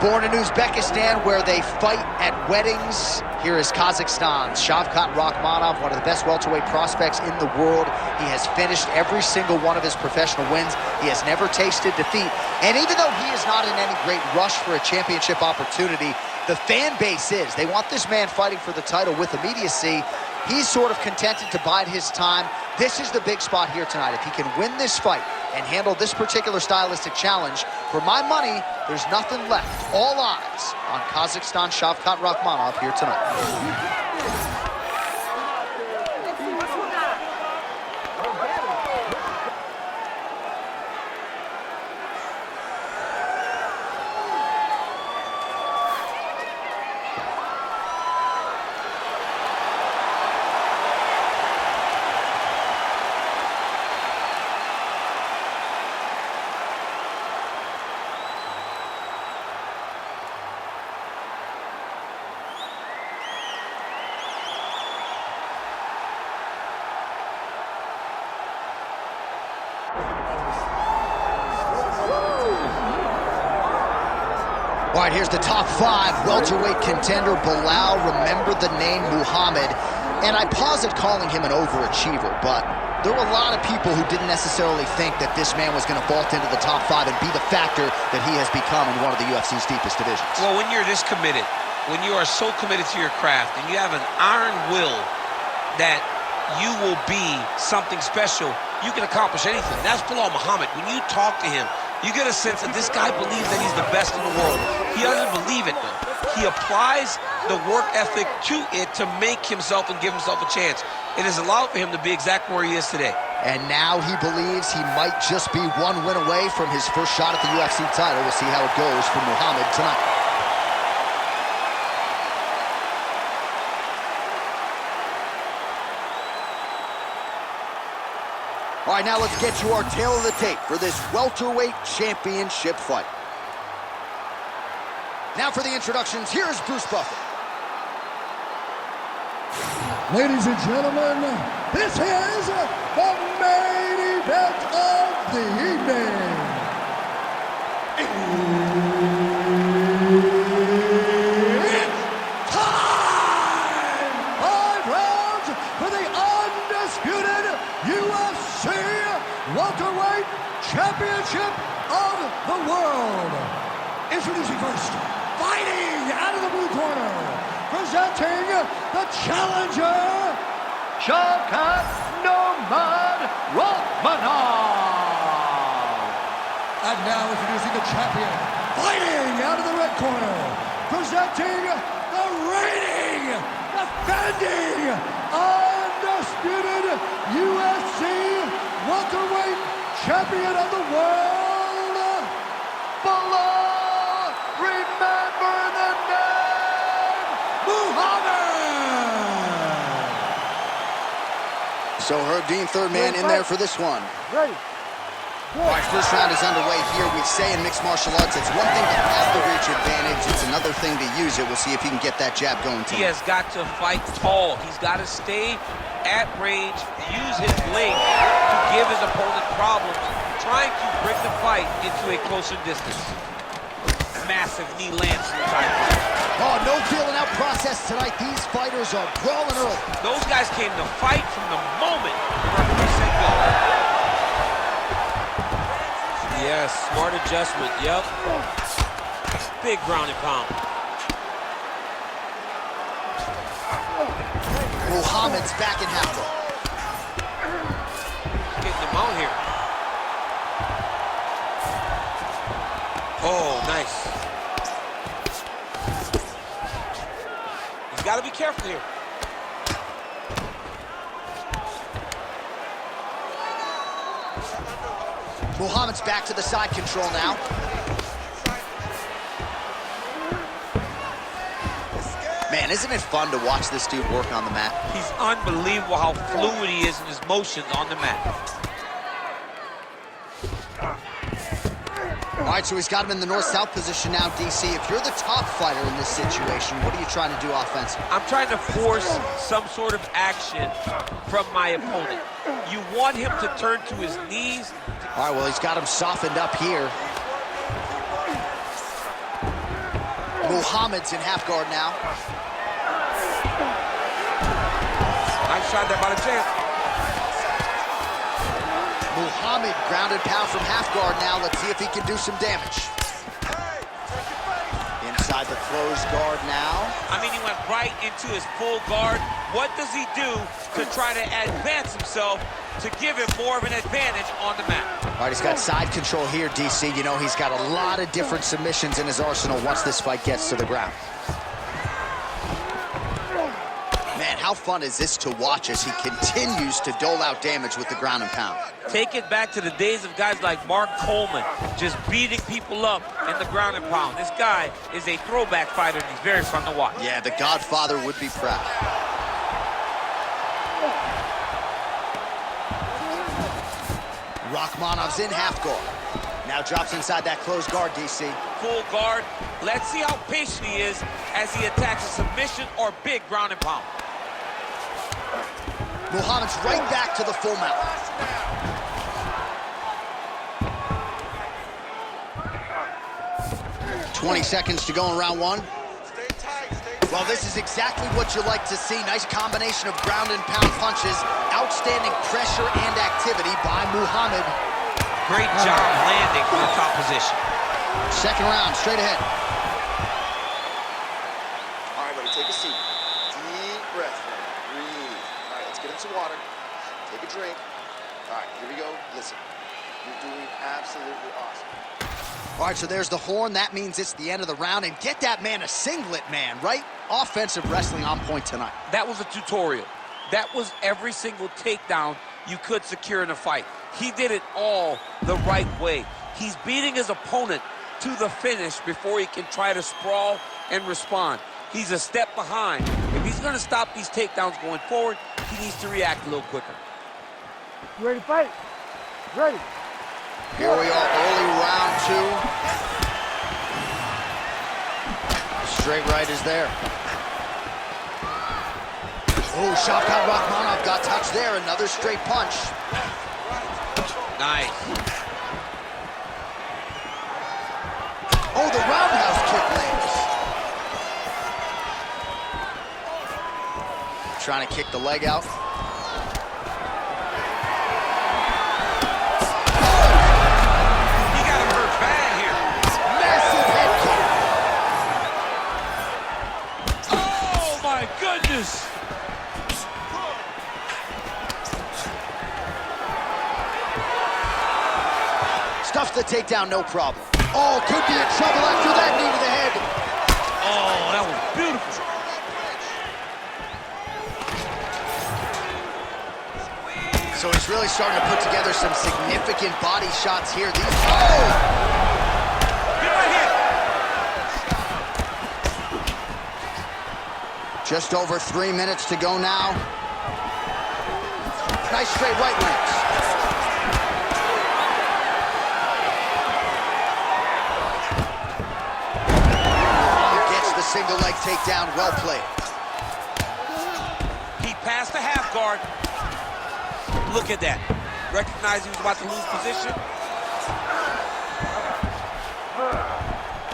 Born in Uzbekistan, where they fight at weddings, here is Kazakhstan's Shavkat Rakhmonov, one of the best welterweight prospects in the world. He has finished every single one of his professional wins. He has never tasted defeat. And even though he is not in any great rush for a championship opportunity, the fan base is. They want this man fighting for the title with immediacy. He's sort of contented to bide his time. This is the big spot here tonight. If he can win this fight and handle this particular stylistic challenge, for my money, there's nothing left. All eyes on Kazakhstan Shavkat Rakhmonov here tonight. All right, here's the top 5 welterweight contender, Belal. Remember the name Muhammad. And I pause at calling him an overachiever, but there were a lot of people who didn't necessarily think that this man was going to vault into the top 5 and be the factor that he has become in one of the UFC's deepest divisions. Well, when you're this committed, when you are so committed to your craft, and you have an iron will that you will be something special, you can accomplish anything. That's Belal Muhammad. When you talk to him, you get a sense that this guy believes that he's the best in the world. He doesn't believe it, though. He applies the work ethic to it to make himself and give himself a chance. It has allowed for him to be exactly where he is today. And now he believes he might just be one win away from his first shot at the UFC title. We'll see how it goes for Muhammad tonight. All right, now let's get you our tail of the tape for this welterweight championship fight. Now for the introductions, here's Bruce Buffer. Ladies and gentlemen, this is the main event of the evening. It's time! 5 rounds for the undisputed UFC welterweight championship of the world. Introducing first, fighting out of the blue corner, presenting the challenger, Shavkat Rakhmonov. And now introducing the champion, fighting out of the red corner, presenting the reigning, defending, undisputed UFC welterweight champion of the world, Belal. Remember the name, Muhammad. So Herb Dean, third man in there for this one. Ready. All right, first round is underway here. We say in mixed martial arts, it's one thing to have the reach advantage. It's another thing to use it. We'll see if he can get that jab going tonight. He has got to fight tall. He's got to stay at range, use his length to give his opponent problems, trying to bring the fight into a closer distance. Massive knee lands from the time. Oh, no feeling out process tonight. These fighters are brawling early. Those guys came to fight from the moment the referee said go. Yes, smart adjustment, yep. Big ground and pound. Muhammad's back in half guard. Getting him out here. Oh, nice. He's got to be careful here. Muhammad's back to the side control now. Man, isn't it fun to watch this dude work on the mat? He's unbelievable how fluid he is in his motions on the mat. All right, so he's got him in the north-south position now, DC. If you're the top fighter in this situation, what are you trying to do offensively? I'm trying to force some sort of action from my opponent. You want him to turn to his knees. All right, well, he's got him softened up here. Muhammad's in half guard now. Nice shot there by the champ. Muhammad grounded pound from half guard now. Let's see if he can do some damage. Inside the closed guard now. I mean, he went right into his full guard. What does he do to try to advance himself to give him more of an advantage on the mat? All right, he's got side control here, DC. You know, he's got a lot of different submissions in his arsenal once this fight gets to the ground. Man, how fun is this to watch as he continues to dole out damage with the ground and pound? Take it back to the days of guys like Mark Coleman, just beating people up in the ground and pound. This guy is a throwback fighter, and he's very fun to watch. Yeah, the Godfather would be proud. Rakhmonov's in half guard. Now drops inside that closed guard, DC. Full guard. Let's see how patient he is as he attacks a submission or big ground and pound. Muhammad's right back to the full mount. $20 seconds to go in round one. Well, this is exactly what you like to see. Nice combination of ground and pound punches. Outstanding pressure and activity by Muhammad. Great job landing from the top position. Second round, straight ahead. All right, buddy, take a seat. Deep breath. Breathe. All right, let's get him some water. Take a drink. All right, here we go. Listen, you're doing absolutely awesome. All right, so there's the horn. That means it's the end of the round. And get that man a singlet, man, right? Offensive wrestling on point tonight. That was a tutorial. That was every single takedown you could secure in a fight. He did it all the right way. He's beating his opponent to the finish before he can try to sprawl and respond. He's a step behind. If he's going to stop these takedowns going forward, he needs to react a little quicker. You ready to fight? Ready. Here we are, early round two. Straight right is there. Oh, Shavkat Rakhmonov got touched there. Another straight punch. Nice. Oh, the roundhouse kick lands. Trying to kick the leg out. Goodness! Stuffed the takedown, no problem. Oh, could be in trouble after that knee to the head. Oh, that was beautiful. So he's really starting to put together some significant body shots here. These. Oh! Get right here. Just over 3 minutes to go now. Nice straight right lands. Gets the single leg takedown, well played. He passed the half guard. Look at that. Recognized he was about to lose position.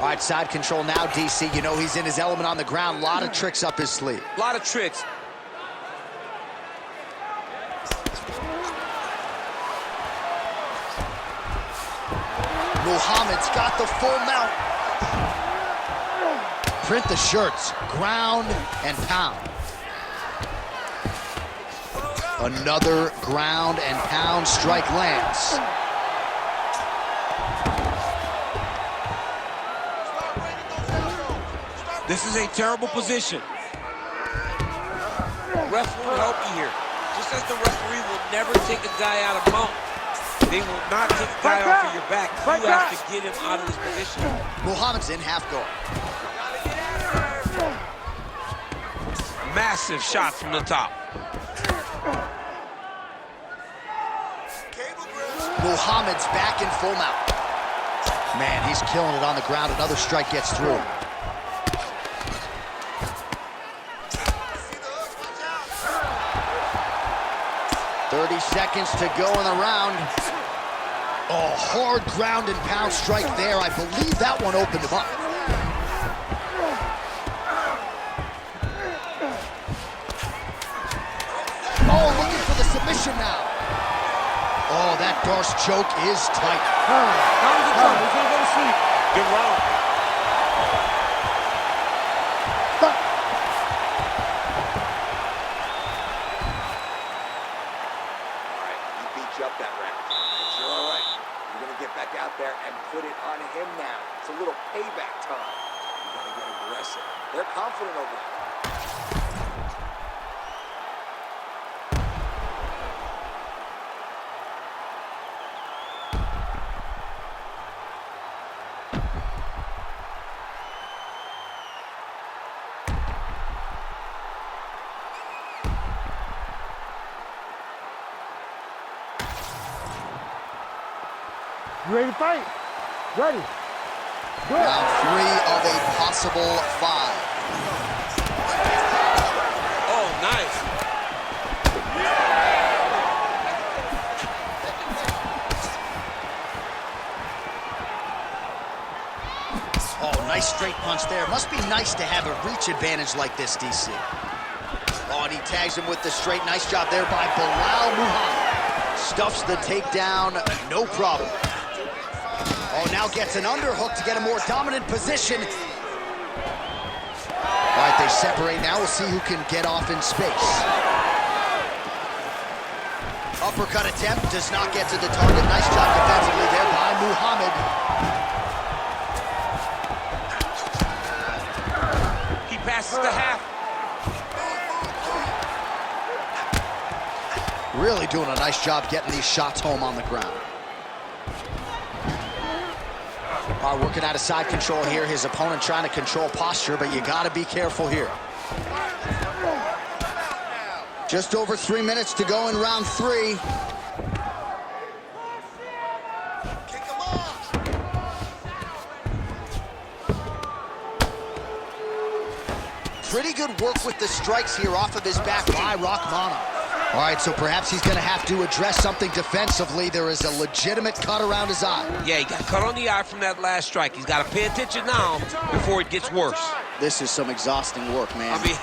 All right, side control now, DC. You know he's in his element on the ground. A lot of tricks up his sleeve. A lot of tricks. Muhammad's got the full mount. Print the shirts. Ground and pound. Another ground and pound strike lands. This is a terrible position. Referee will help you here. Just as the referee will never take a guy out of mount, they will not take a guy off of your back. You have to get him out of this position. Muhammad's in half guard. Massive shot from the top. Muhammad's back in full mount. Man, he's killing it on the ground. Another strike gets through. Seconds to go in the round. Oh, hard ground and pound strike there. I believe that one opened him up. submission now. Oh, that Darce choke is tight. That was a trouble. He's gonna go to sleep. Good round. Up that round. But you're all right. You're going to get back out there and put it on him now. It's a little payback time. You got to get aggressive. They're confident over there. You ready to fight? Ready. Good. Round 3 of a possible 5. Oh, nice. Oh, nice straight punch there. Must be nice to have a reach advantage like this, DC. Oh, and he tags him with the straight. Nice job there by Belal Muhammad. Stuffs the takedown, no problem. Oh, now gets an underhook to get a more dominant position. All right, they separate now. We'll see who can get off in space. Uppercut attempt does not get to the target. Nice job defensively there by Muhammad. He passes the half. Really doing a nice job getting these shots home on the ground. All right, working out of side control here. His opponent trying to control posture, but you got to be careful here. Just over 3 minutes to go in round 3. Kick him off. Pretty good work with the strikes here off of his back by Rakhmonov. All right, so perhaps he's going to have to address something defensively. There is a legitimate cut around his eye. Yeah, he got cut on the eye from that last strike. He's got to pay attention now before it gets worse. This is some exhausting work, man. I mean,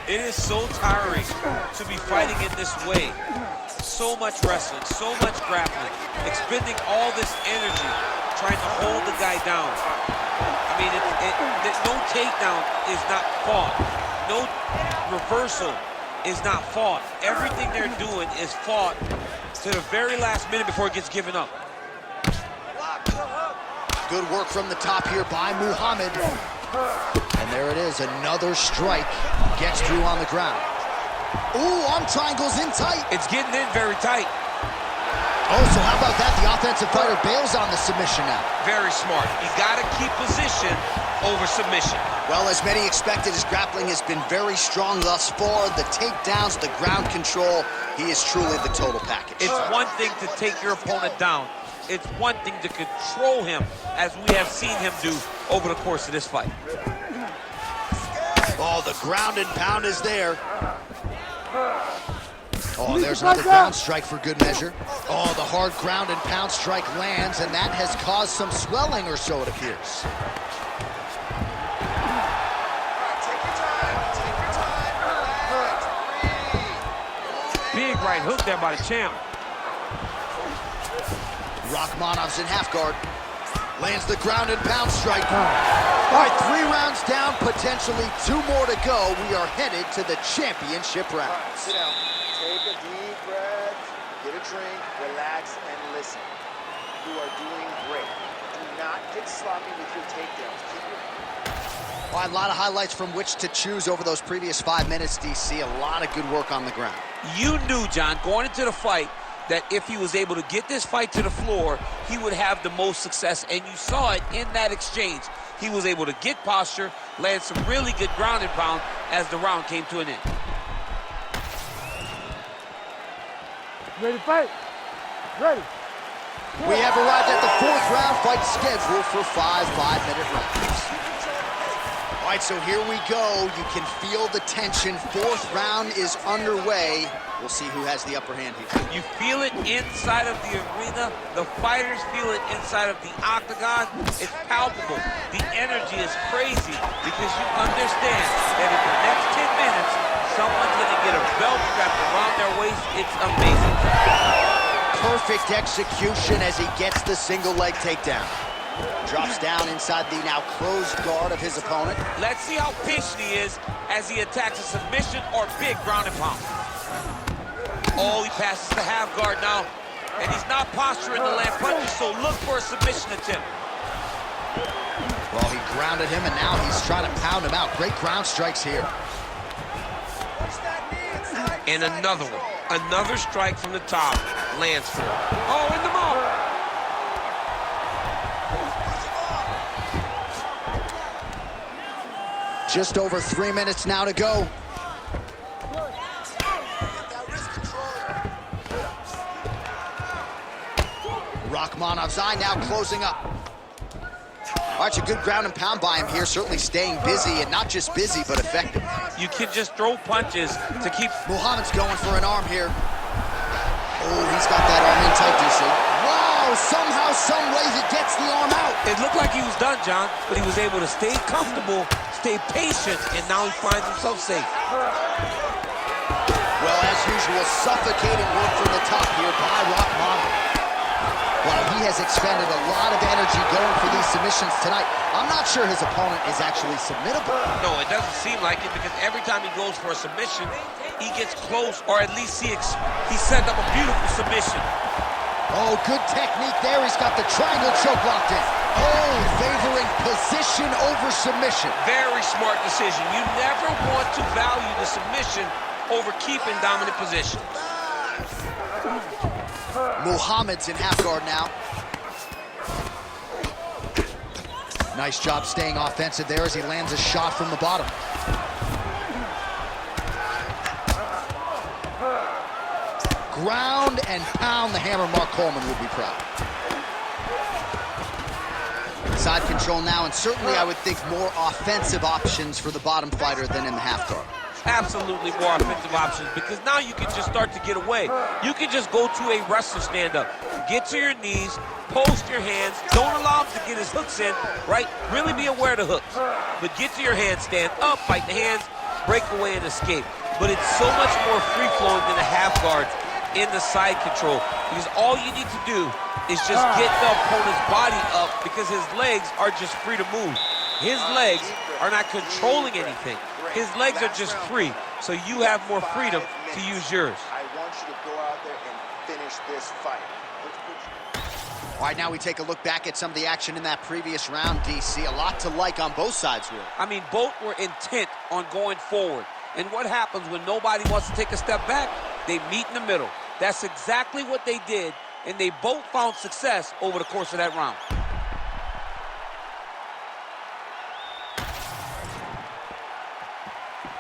it is so tiring to be fighting in this way. So much wrestling, so much grappling, expending all this energy trying to hold the guy down. I mean, no takedown is not fought. No reversal is not fought. Everything they're doing is fought to the very last minute before it gets given up. Good work from the top here by Muhammad. And there it is, another strike gets through on the ground. Ooh, arm triangles in tight. It's getting in very tight. Oh, so how about that? The offensive fighter bails on the submission now. Very smart. You got to keep position over submission. Well, as many expected, his grappling has been very strong thus far. The takedowns, the ground control, he is truly the total package. It's one thing to take your opponent down. It's one thing to control him, as we have seen him do over the course of this fight. Oh, the ground and pound is there. Oh, there's another ground strike for good measure. Oh, the hard ground and pound strike lands, and that has caused some swelling or so, it appears. Big right hook there by the champ. Rakhmonov's in half guard. Lands the ground and pound strike. All right, 3 rounds down, potentially 2 more to go. We are headed to the championship round. Sit down. Take a deep breath. Get a drink. Relax and listen. You are doing great. Do not get sloppy with your takedowns. Keep your... All right, a lot of highlights from which to choose over those previous 5 minutes, DC. A lot of good work on the ground. You knew, John, going into the fight, that if he was able to get this fight to the floor, he would have the most success, and you saw it in that exchange. He was able to get posture, land some really good ground and pound as the round came to an end. Ready to fight? Ready. We have arrived at the 4th round fight scheduled for 5 5-minute rounds. All right, so here we go. You can feel the tension. 4th round is underway. We'll see who has the upper hand here. You feel it inside of the arena. The fighters feel it inside of the octagon. It's palpable. The energy is crazy because you understand that in the next 10 minutes, someone's going to get a belt wrapped around their waist. It's amazing. Perfect execution as he gets the single leg takedown. Drops down inside the now closed guard of his opponent. Let's see how patient he is as he attacks a submission or big ground and pound. Oh, he passes the half guard now. And he's not posturing to land punches, so look for a submission attempt. Well, he grounded him, and now he's trying to pound him out. Great ground strikes here. And another one. Another strike from the top lands for him. Oh, in the mouth. Just over 3 minutes now to go. Rakhmonov's eye now closing up. All right, a good ground and pound by him here, certainly staying busy, and not just busy, but effective. You can just throw punches to keep... Muhammad's going for an arm here. Oh, he's got that arm in tight, DC. Wow, somehow, some way he gets the arm out. It looked like he was done, John, but he was able to stay comfortable, stay patient, and now he finds himself safe. Well, as usual, suffocating work from the top here by Rakhmonov. Well, he has expended a lot of energy going for these submissions tonight. I'm not sure his opponent is actually submittable. No, it doesn't seem like it, because every time he goes for a submission, he gets close, or at least he set up a beautiful submission. Oh, good technique there. He's got the triangle choke locked in. Oh, favoring position over submission. Very smart decision. You never want to value the submission over keeping dominant position. Muhammad's in half guard now. Nice job staying offensive there as he lands a shot from the bottom. Ground and pound the hammer. Mark Coleman would be proud. Side control now, and certainly I would think more offensive options for the bottom fighter than in the half guard. Absolutely more offensive options, because now you can just start to get away. You can just go to a wrestler stand-up. Get to your knees, post your hands, don't allow him to get his hooks in, right? Really be aware of the hooks. But get to your hands, stand up, fight the hands, break away and escape. But it's so much more free-flowing than the half guards in the side control, because all you need to do is just get the opponent's body up, because his legs are just free to move. His legs are not controlling anything. His legs are just free, so you have more freedom to use yours. I want you to go out there and finish this fight. All right, now we take a look back at some of the action in that previous round, DC. A lot to like on both sides, really. I mean, both were intent on going forward. And what happens when nobody wants to take a step back? They meet in the middle. That's exactly what they did, and they both found success over the course of that round.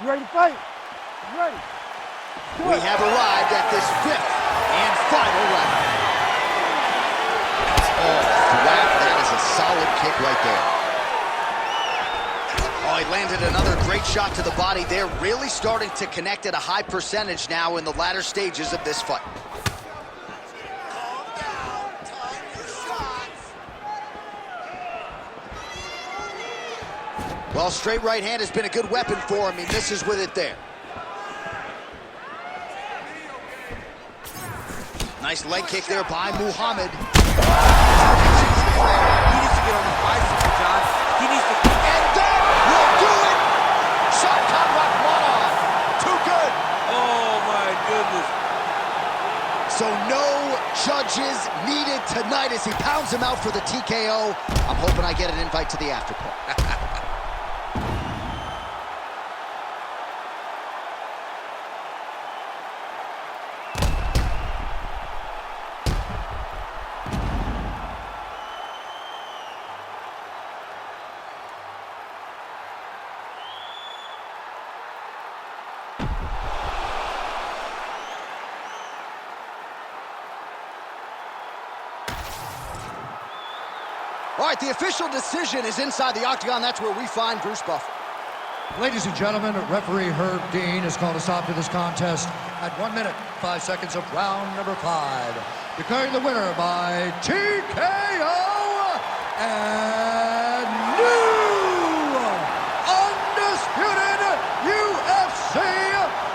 You ready to fight? You ready? We have arrived at this fifth and final round. Oh, wow, that is a solid kick right there. Oh, he landed another great shot to the body there, really starting to connect at a high percentage now in the latter stages of this fight. Well, straight right hand has been a good weapon for him. He misses with it there. Nice leg kick there by Muhammad. He needs to get on his bicycle, John. He needs to... And that will do it! Shavkat Rakhmonov. Too good. Oh, my goodness. So no judges needed tonight as he pounds him out for the TKO. I'm hoping I get an invite to the after party. All right, the official decision is inside the octagon. That's where we find Bruce Buffer. Ladies and gentlemen, referee Herb Dean has called a stop to this contest at 1 minute, 5 seconds of round number 5. Declaring the winner by TKO and new undisputed UFC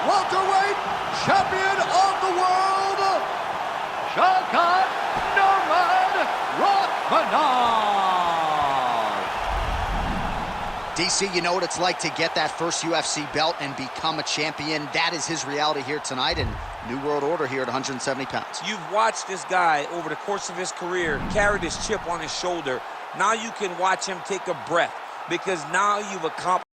welterweight champion. DC, you know what it's like to get that first UFC belt and become a champion. That is his reality here tonight, and new world order here at 170 pounds. You've watched this guy over the course of his career carry this chip on his shoulder. Now you can watch him take a breath, because now you've accomplished